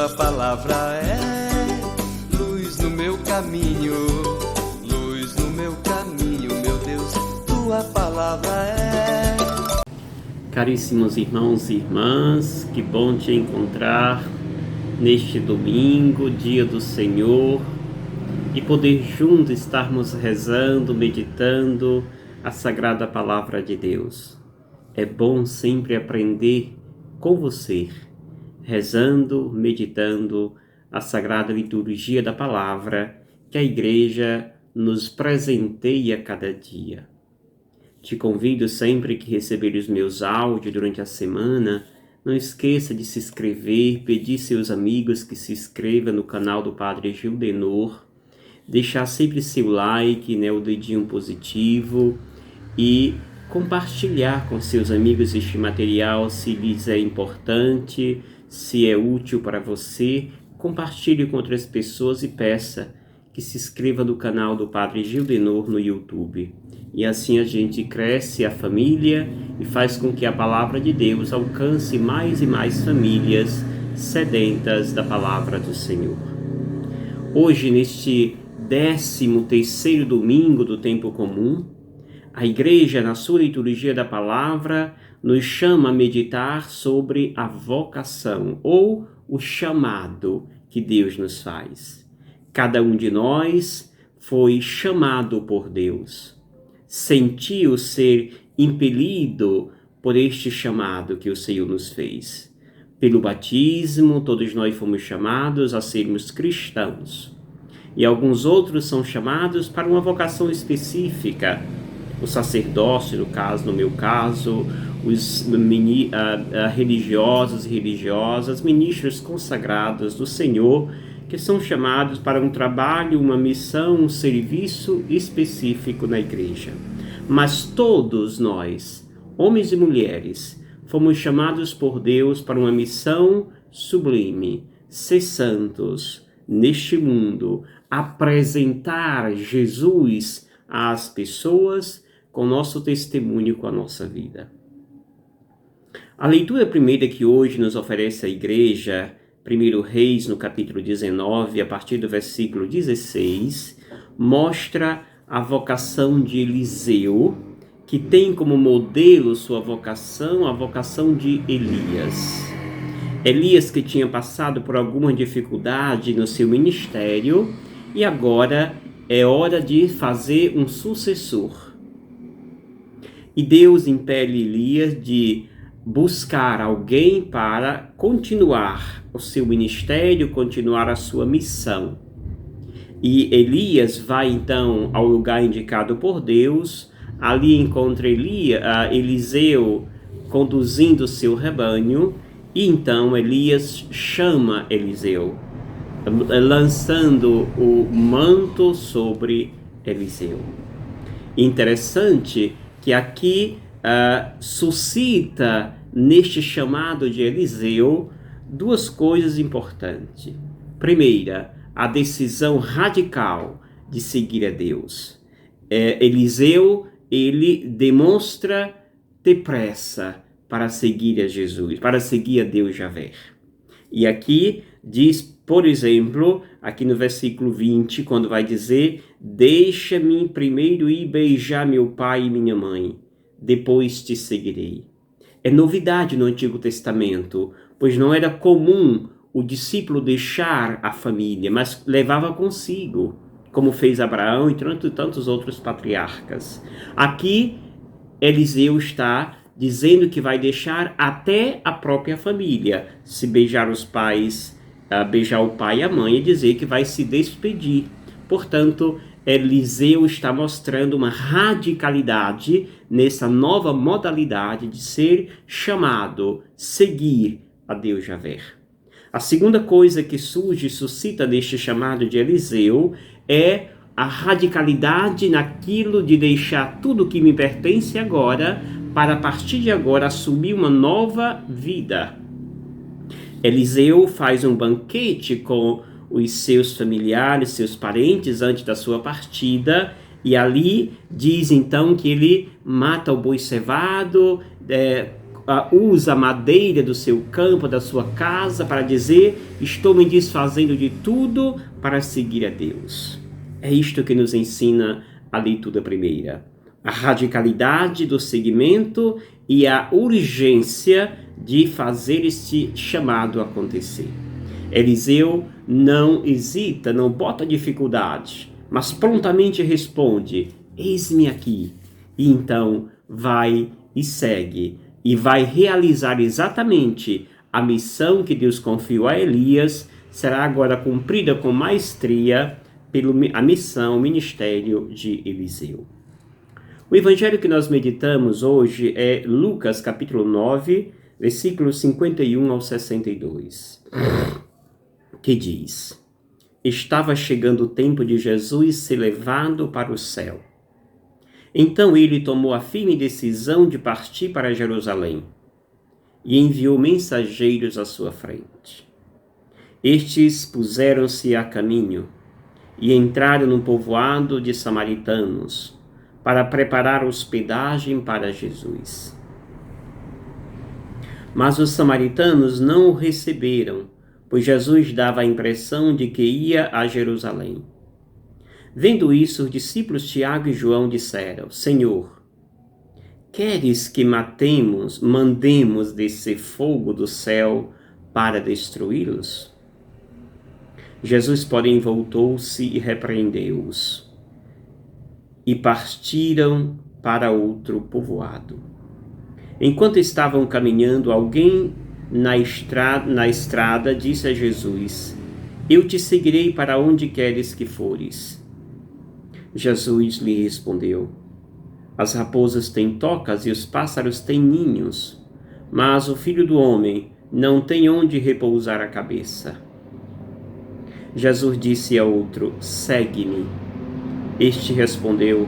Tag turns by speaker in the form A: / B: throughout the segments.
A: Tua palavra é luz no meu caminho, luz no meu caminho, meu Deus, Tua palavra é.
B: Caríssimos irmãos e irmãs, que bom te encontrar neste domingo, dia do Senhor, e poder juntos estarmos rezando, meditando a Sagrada Palavra de Deus. É bom sempre aprender com você, rezando, meditando a Sagrada Liturgia da Palavra que a Igreja nos presenteia cada dia. Te convido sempre que receber os meus áudios durante a semana, não esqueça de se inscrever, pedir seus amigos que se inscrevam no canal do Padre Gildenor, deixar sempre seu like, o dedinho positivo e compartilhar com seus amigos este material se lhes é importante, se é útil para você. Compartilhe com outras pessoas e peça que se inscreva no canal do Padre Gildenor no YouTube. E assim a gente cresce a família e faz com que a palavra de Deus alcance mais e mais famílias sedentas da palavra do Senhor. Hoje, neste 13º domingo do tempo comum, a Igreja, na sua liturgia da palavra, nos chama a meditar sobre a vocação ou o chamado que Deus nos faz. Cada um de nós foi chamado por Deus, sentiu ser impelido por este chamado que o Senhor nos fez. Pelo batismo, todos nós fomos chamados a sermos cristãos. E alguns outros são chamados para uma vocação específica. O sacerdócio, no meu caso, os religiosos e religiosas, ministros consagrados do Senhor, que são chamados para um trabalho, uma missão, um serviço específico na Igreja. Mas todos nós, homens e mulheres, fomos chamados por Deus para uma missão sublime, ser santos neste mundo, apresentar Jesus às pessoas com nosso testemunho, com a nossa vida. A leitura primeira que hoje nos oferece a Igreja, 1 Reis, no capítulo 19, a partir do versículo 16, mostra a vocação de Eliseu, que tem como modelo sua vocação, a vocação de Elias. Elias, que tinha passado por alguma dificuldade no seu ministério, e agora é hora de fazer um sucessor. E Deus impele Elias de buscar alguém para continuar o seu ministério, continuar a sua missão. E Elias vai então ao lugar indicado por Deus. Ali encontra Eliseu conduzindo o seu rebanho, e então Elias chama Eliseu, lançando o manto sobre Eliseu. Interessante que aqui suscita neste chamado de Eliseu duas coisas importantes. Primeira, a decisão radical de seguir a Deus. Eliseu, ele demonstra ter pressa para seguir a Jesus, para seguir a Deus Javé. E aqui diz, por exemplo, aqui no versículo 20, quando vai dizer: deixa-me primeiro ir beijar meu pai e minha mãe, depois te seguirei. É novidade no Antigo Testamento, pois não era comum o discípulo deixar a família, mas levava consigo, como fez Abraão e tantos outros patriarcas. Aqui, Eliseu está dizendo que vai deixar até a própria família. Se beijar os pais, beijar o pai e a mãe, é dizer que vai se despedir. Portanto, Eliseu está mostrando uma radicalidade nessa nova modalidade de ser chamado, seguir a Deus Javé. A segunda coisa que surge e suscita neste chamado de Eliseu é a radicalidade naquilo de deixar tudo que me pertence agora, para a partir de agora assumir uma nova vida. Eliseu faz um banquete com os seus familiares, seus parentes, antes da sua partida, e ali diz então que ele mata o boi cevado, usa a madeira do seu campo, da sua casa, para dizer: estou me desfazendo de tudo para seguir a Deus. É isto que nos ensina a leitura primeira. A radicalidade do seguimento e a urgência de fazer este chamado acontecer. Eliseu não hesita, não bota dificuldade, mas prontamente responde: eis-me aqui. E então vai e segue, e vai realizar exatamente a missão que Deus confiou a Elias, será agora cumprida com maestria a missão, o ministério de Eliseu. O evangelho que nós meditamos hoje é Lucas capítulo 9, versículos 51 ao 62, que diz: estava chegando o tempo de Jesus ser levado para o céu. Então ele tomou a firme decisão de partir para Jerusalém e enviou mensageiros à sua frente. Estes puseram-se a caminho e entraram num povoado de samaritanos para preparar hospedagem para Jesus. Mas os samaritanos não o receberam, pois Jesus dava a impressão de que ia a Jerusalém. Vendo isso, os discípulos Tiago e João disseram: Senhor, queres que mandemos descer fogo do céu para destruí-los? Jesus, porém, voltou-se e repreendeu-os. E partiram para outro povoado. Enquanto estavam caminhando, alguém na estrada disse a Jesus: eu te seguirei para onde queres que fores. Jesus lhe respondeu: as raposas têm tocas e os pássaros têm ninhos, mas o Filho do Homem não tem onde repousar a cabeça. Jesus disse a outro: segue-me. Este respondeu: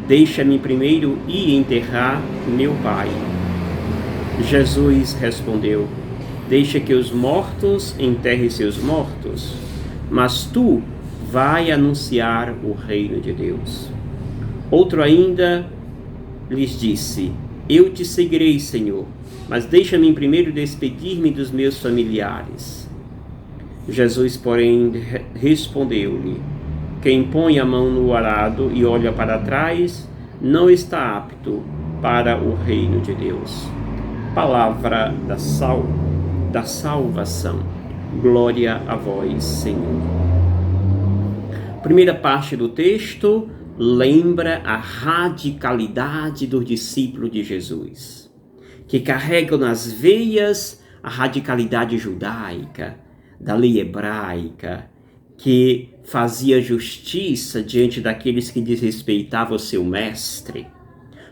B: deixa-me primeiro ir enterrar meu pai. Jesus respondeu: deixa que os mortos enterrem seus mortos, mas tu vai anunciar o reino de Deus. Outro ainda lhes disse: eu te seguirei, Senhor, mas deixa-me primeiro despedir-me dos meus familiares. Jesus, porém, respondeu-lhe: quem põe a mão no arado e olha para trás não está apto para o reino de Deus. Palavra da salvação. Glória a vós, Senhor. Primeira parte do texto lembra a radicalidade dos discípulos de Jesus, que carregam nas veias a radicalidade judaica, da lei hebraica, que fazia justiça diante daqueles que desrespeitavam o seu mestre.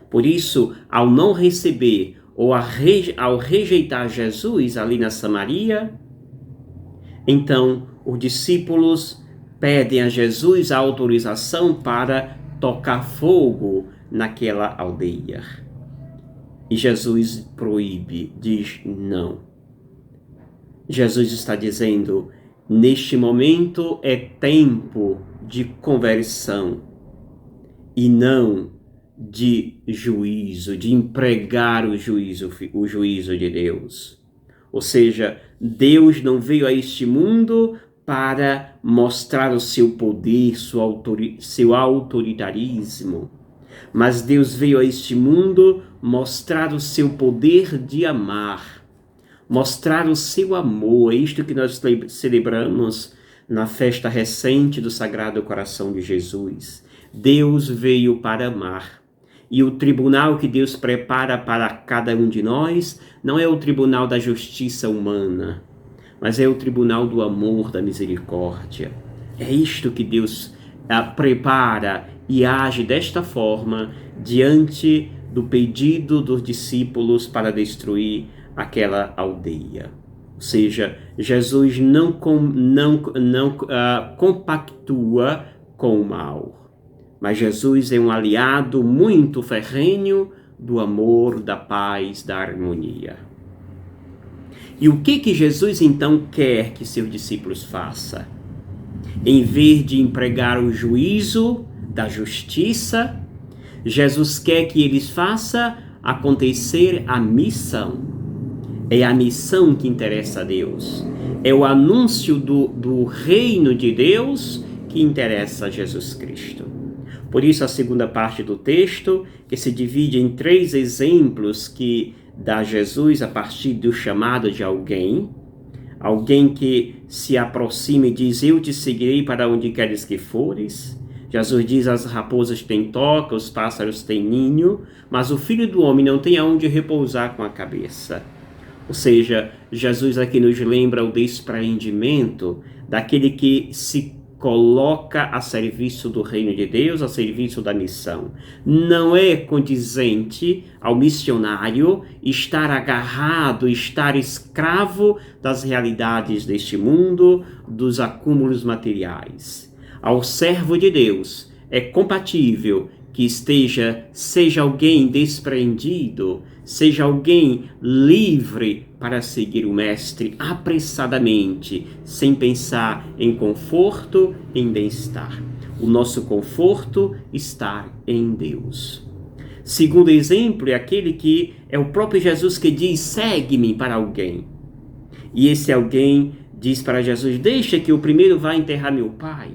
B: Por isso, ao não receber ou ao rejeitar Jesus ali na Samaria, então os discípulos pedem a Jesus a autorização para tocar fogo naquela aldeia. E Jesus proíbe, diz não. Jesus está dizendo: neste momento é tempo de conversão e não de juízo, de empregar o juízo de Deus. Ou seja, Deus não veio a este mundo para mostrar o seu poder, seu autoritarismo, mas Deus veio a este mundo mostrar o seu poder de amar, mostrar o seu amor. É isto que nós celebramos na festa recente do Sagrado Coração de Jesus. Deus veio para amar. E o tribunal que Deus prepara para cada um de nós não é o tribunal da justiça humana, mas é o tribunal do amor, da misericórdia. É isto que Deus prepara e age desta forma diante do pedido dos discípulos para destruir aquela aldeia. Ou seja, Jesus não compactua com o mal. Mas Jesus é um aliado muito ferrenho do amor, da paz, da harmonia. E o que Jesus então quer que seus discípulos façam? Em vez de empregar o juízo da justiça, Jesus quer que eles façam acontecer a missão. É a missão que interessa a Deus. É o anúncio do reino de Deus que interessa a Jesus Cristo. Por isso, a segunda parte do texto, que se divide em 3 exemplos que dá Jesus a partir do chamado de alguém que se aproxima e diz: eu te seguirei para onde queres que fores. Jesus diz: as raposas têm toca, os pássaros têm ninho, mas o Filho do Homem não tem aonde repousar com a cabeça. Ou seja, Jesus aqui nos lembra o despreendimento daquele que se coloca a serviço do reino de Deus, a serviço da missão. Não é condizente ao missionário estar agarrado, estar escravo das realidades deste mundo, dos acúmulos materiais. Ao servo de Deus é compatível que seja alguém despreendido, seja alguém livre para seguir o Mestre apressadamente, sem pensar em conforto, em bem-estar. O nosso conforto está em Deus. Segundo exemplo é aquele que é o próprio Jesus que diz: segue-me para alguém. E esse alguém diz para Jesus: deixa que eu primeiro vá enterrar meu pai.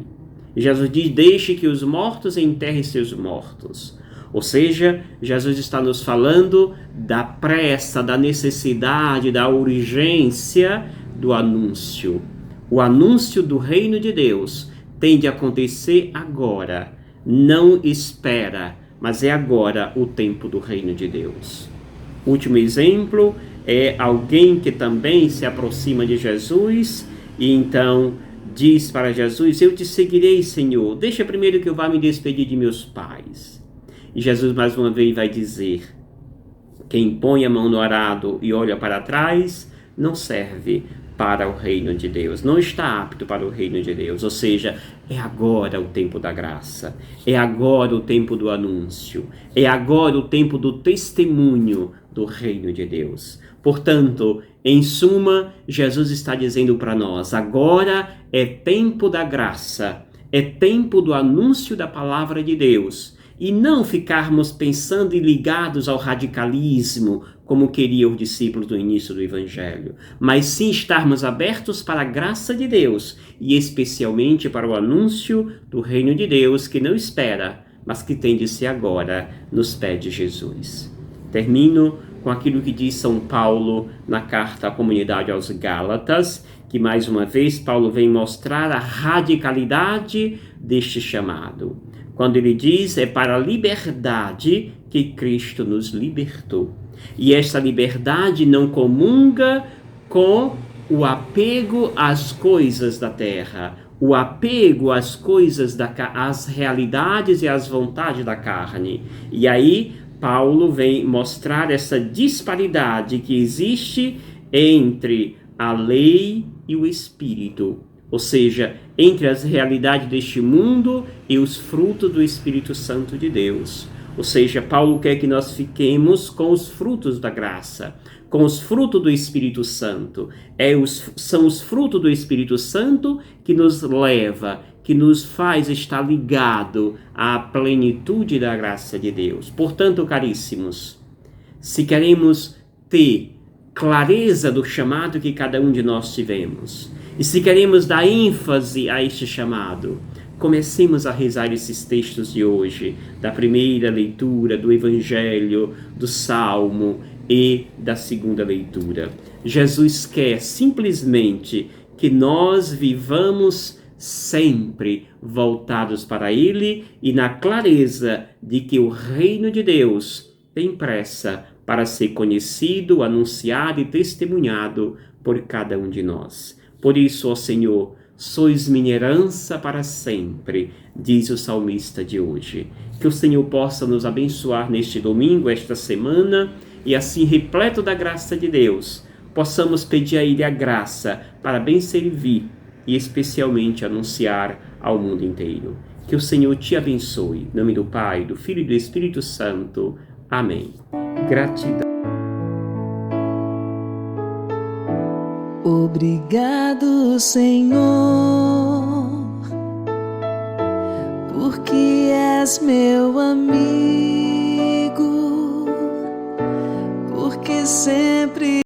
B: E Jesus diz: deixe que os mortos enterrem seus mortos. Ou seja, Jesus está nos falando da pressa, da necessidade, da urgência do anúncio. O anúncio do reino de Deus tem de acontecer agora. Não espera, mas é agora o tempo do reino de Deus. Último exemplo é alguém que também se aproxima de Jesus e então diz para Jesus: eu te seguirei, Senhor, deixa primeiro que eu vá me despedir de meus pais. E Jesus mais uma vez vai dizer: quem põe a mão no arado e olha para trás não serve para o reino de Deus, não está apto para o reino de Deus. Ou seja, é agora o tempo da graça, é agora o tempo do anúncio, é agora o tempo do testemunho do reino de Deus. Portanto, em suma, Jesus está dizendo para nós: agora é tempo da graça, é tempo do anúncio da palavra de Deus, e não ficarmos pensando e ligados ao radicalismo, como queriam os discípulos no início do Evangelho, mas sim estarmos abertos para a graça de Deus, e especialmente para o anúncio do reino de Deus, que não espera, mas que tem de ser agora nos pés de Jesus. Termino com aquilo que diz São Paulo na carta à comunidade aos Gálatas, que mais uma vez Paulo vem mostrar a radicalidade deste chamado. Quando ele diz: é para a liberdade que Cristo nos libertou. E esta liberdade não comunga com o apego às coisas da terra, o apego às coisas, às realidades e às vontades da carne. E aí Paulo vem mostrar essa disparidade que existe entre a lei e o Espírito. Ou seja, entre as realidades deste mundo e os frutos do Espírito Santo de Deus. Ou seja, Paulo quer que nós fiquemos com os frutos da graça, com os frutos do Espírito Santo. São os frutos do Espírito Santo que nos leva, que nos faz estar ligado à plenitude da graça de Deus. Portanto, caríssimos, se queremos ter clareza do chamado que cada um de nós tivemos, e se queremos dar ênfase a este chamado, comecemos a rezar esses textos de hoje, da primeira leitura, do Evangelho, do Salmo e da segunda leitura. Jesus quer simplesmente que nós vivamos sempre voltados para Ele e na clareza de que o reino de Deus tem pressa para ser conhecido, anunciado e testemunhado por cada um de nós. Por isso, ó Senhor, sois minha herança para sempre, diz o salmista de hoje. Que o Senhor possa nos abençoar neste domingo, esta semana, e assim, repleto da graça de Deus, possamos pedir a Ele a graça para bem servir e especialmente anunciar ao mundo inteiro. Que o Senhor te abençoe. Em nome do Pai, do Filho e do Espírito Santo. Amém. Gratidão.
C: Obrigado, Senhor, porque és meu amigo. sempre.